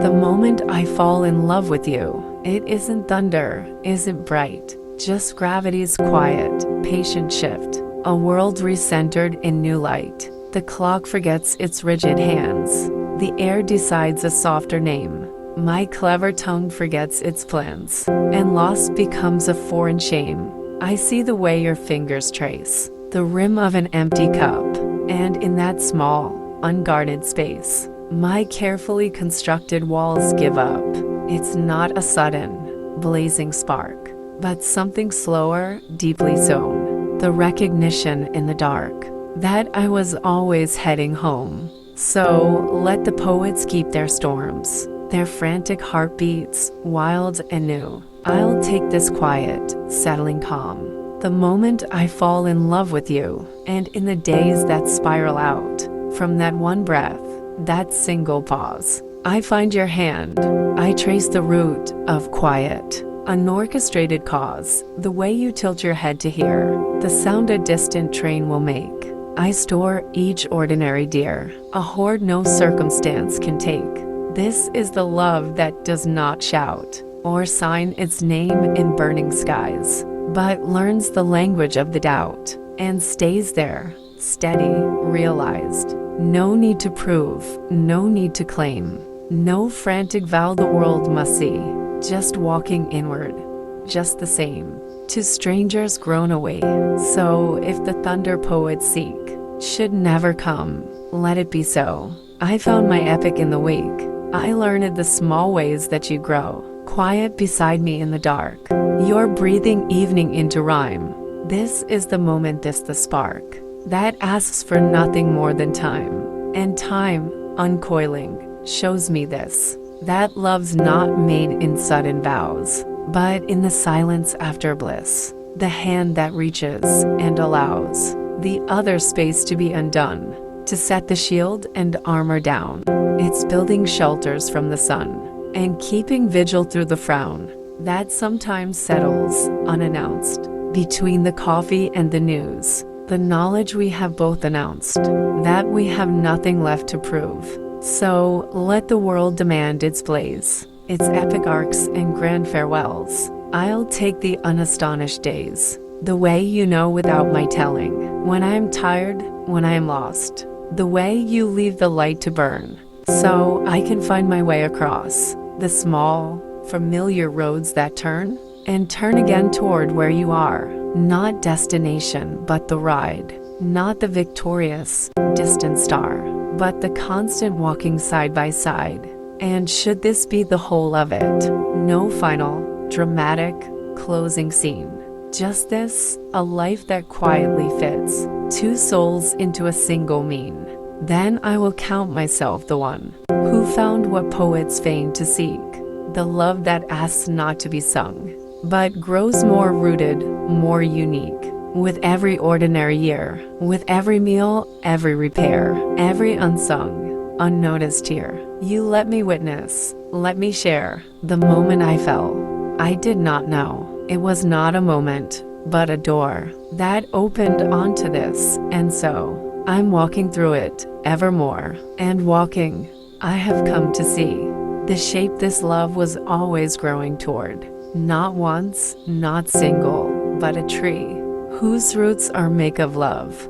The moment I fall in love with you, it isn't thunder, isn't bright, just gravity's quiet, patient shift, a world recentered in new light. The clock forgets its rigid hands. The air decides a softer name. My clever tongue forgets its plans, and lost becomes a foreign shame. I see the way your fingers trace the rim of an empty cup, and in that small, unguarded space, my carefully constructed walls give up. It's not a sudden, blazing spark, but something slower, deeply sown. The recognition in the dark that I was always heading home. So let the poets keep their storms, their frantic heartbeats, wild and new. I'll take this quiet, settling calm. The moment I fall in love with you, and in the days that spiral out, from that one breath, that single pause, I find your hand. I trace the root of quiet, an orchestrated cause, the way you tilt your head to hear the sound a distant train will make. I store each ordinary deer, a hoard no circumstance can take. This is the love that does not shout, or sign its name in burning skies, but learns the language of the doubt, and stays there, steady, realized. No need to prove, no need to claim, no frantic vow the world must see, just walking inward, just the same, to strangers grown away. So if the thunder poets seek, should never come, let it be so. I found my epic in the wake. I learned the small ways that you grow, quiet beside me in the dark. You're breathing evening into rhyme. This is the moment, this the spark, that asks for nothing more than time. And time, uncoiling, shows me this, that love's not made in sudden vows, but in the silence after bliss. The hand that reaches and allows the other space to be undone, to set the shield and armor down. It's building shelters from the sun, and keeping vigil through the frown that sometimes settles, unannounced, between the coffee and the news. The knowledge we have both announced, that we have nothing left to prove. So let the world demand its blaze, its epic arcs and grand farewells. I'll take the unastonished days, the way you know without my telling, when I am tired, when I am lost, the way you leave the light to burn, so I can find my way across the small, familiar roads that turn, and turn again toward where you are. Not destination, but the ride. Not the victorious, distant star, but the constant walking side by side. And should this be the whole of it? No final, dramatic, closing scene. Just this, a life that quietly fits two souls into a single mean. Then I will count myself the one who found what poets feign to seek, the love that asks not to be sung, but grows more rooted, more unique, with every ordinary year, with every meal, every repair, every unsung, unnoticed tear. You let me witness, let me share, the moment I fell. I did not know. It was not a moment, but a door that opened onto this, and so I'm walking through it, evermore, and walking, I have come to see the shape this love was always growing toward. Not once, not single, but a tree whose roots are make of love.